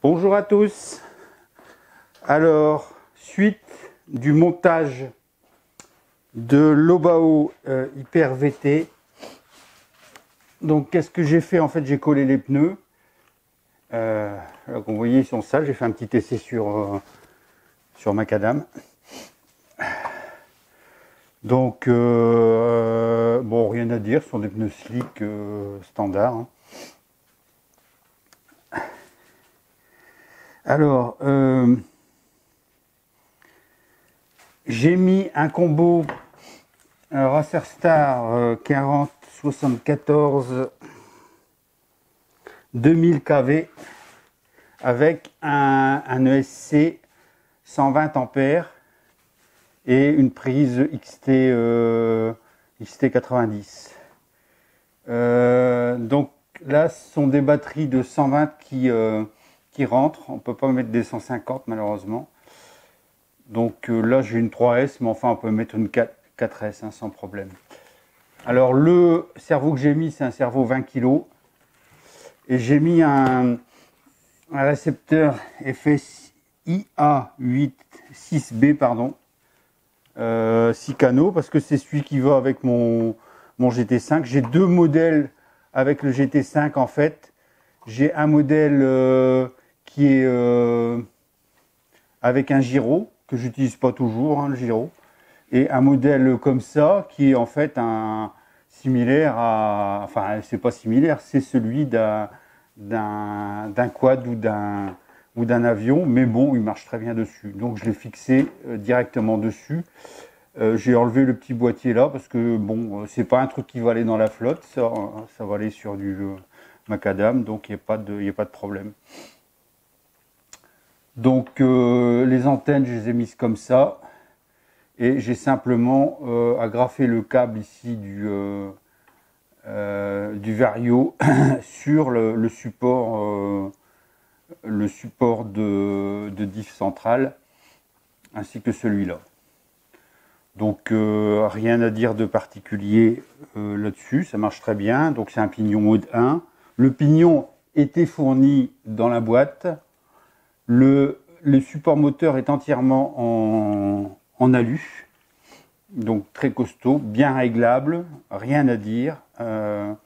Bonjour à tous. Alors, suite du montage de l'Obao Hyper VT. Donc, qu'est-ce que j'ai fait? En fait, j'ai collé les pneus. Là, comme vous voyez, ils sont sales. J'ai fait un petit essai sur macadam. Donc, bon, rien à dire. Ce sont des pneus slick standards. Hein. Alors, j'ai mis un combo Racerstar 4074 2000 kV avec un ESC 120 ampères et une prise XT90. Donc là, ce sont des batteries de 120 qui rentrent. On ne peut pas mettre des 150 malheureusement. Donc là, j'ai une 3S, mais enfin, on peut mettre une 4S hein, sans problème. Alors, le cerveau que j'ai mis, c'est un cerveau 20 kg. Et j'ai mis un récepteur FSIA86B, pardon, 6 canaux, parce que c'est celui qui va avec mon GT5. J'ai deux modèles avec le GT5, en fait. J'ai un modèle qui est avec un gyro, que j'utilise pas toujours, hein, le gyro, et un modèle comme ça, qui est en fait similaire à... Enfin, c'est pas similaire, c'est celui d'un quad ou d'un avion, mais bon, il marche très bien dessus. Donc, je l'ai fixé directement dessus. J'ai enlevé le petit boîtier là, parce que, bon, c'est pas un truc qui va aller dans la flotte, ça va aller sur du macadam, donc il n'y a pas de problème. Donc les antennes, je les ai mises comme ça et j'ai simplement agrafé le câble ici du Vario sur le support de diff central ainsi que celui-là. Donc rien à dire de particulier là-dessus, ça marche très bien. Donc c'est un pignon mode 1. Le pignon était fourni dans la boîte. Le support moteur est entièrement en alu, donc très costaud, bien réglable, rien à dire. Je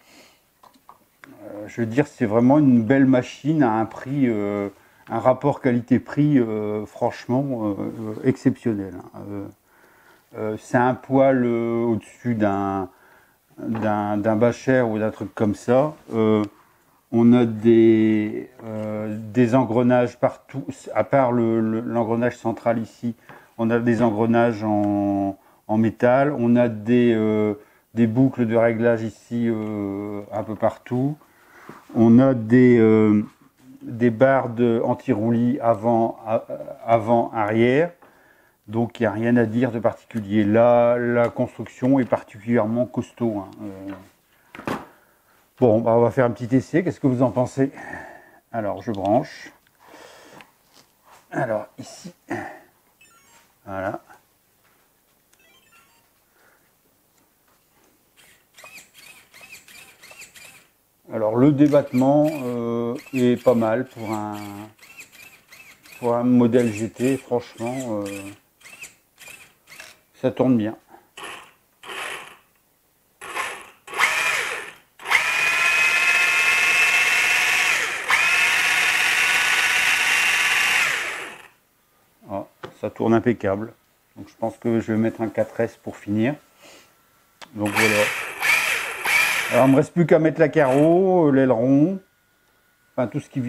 veux dire, c'est vraiment une belle machine à un prix, un rapport qualité-prix franchement exceptionnel. C'est un poil au-dessus d'un Bacher ou d'un truc comme ça. On a des engrenages partout, à part l'engrenage central ici, on a des engrenages en métal, on a des boucles de réglage ici un peu partout, on a des barres anti-roulis avant, arrière, donc il n'y a rien à dire de particulier. Là, la construction est particulièrement costaud. Hein. Bon, bah on va faire un petit essai, qu'est-ce que vous en pensez? Alors, je branche. Alors, ici, voilà. Alors, le débattement est pas mal pour un modèle GT, franchement, ça tourne bien. Ça tourne impeccable. Donc je pense que je vais mettre un 4S pour finir. Donc voilà. Alors il ne me reste plus qu'à mettre la carreau, l'aileron, enfin tout ce qui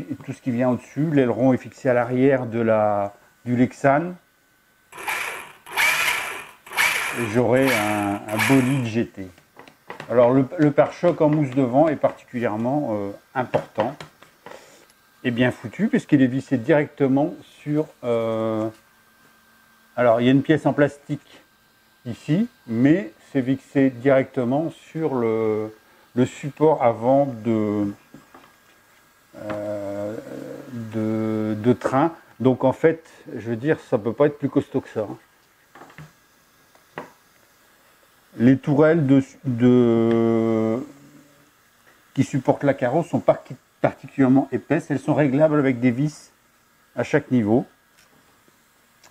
vient au-dessus. L'aileron est fixé à l'arrière du Lexan. Et j'aurai un bolide GT. Alors le pare-choc en mousse devant est particulièrement important et bien foutu puisqu'il est vissé directement sur... Alors, il y a une pièce en plastique ici, mais c'est fixé directement sur le support avant de train. Donc, en fait, je veux dire, ça ne peut pas être plus costaud que ça. Les tourelles qui supportent la carreau sont particulièrement épaisses. Elles sont réglables avec des vis à chaque niveau.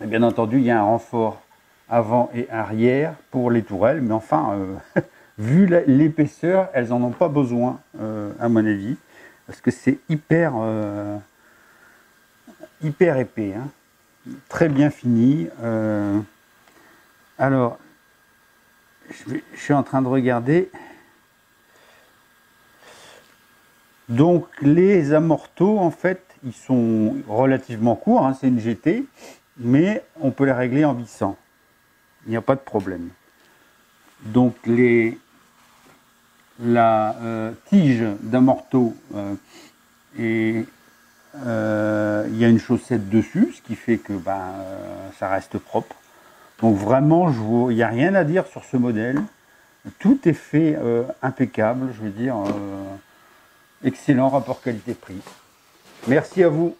Et bien entendu, il y a un renfort avant et arrière pour les tourelles, mais enfin, vu l'épaisseur, elles n'en ont pas besoin, à mon avis, parce que c'est hyper épais, hein. Très bien fini. Alors, je suis en train de regarder. Donc les amortos, en fait, ils sont relativement courts, hein, c'est une GT, mais on peut les régler en vissant. Il n'y a pas de problème. Donc la tige d'amorto, il y a une chaussette dessus, ce qui fait que ça reste propre. Donc vraiment, il n'y a rien à dire sur ce modèle. Tout est fait impeccable, je veux dire, excellent rapport qualité-prix. Merci à vous.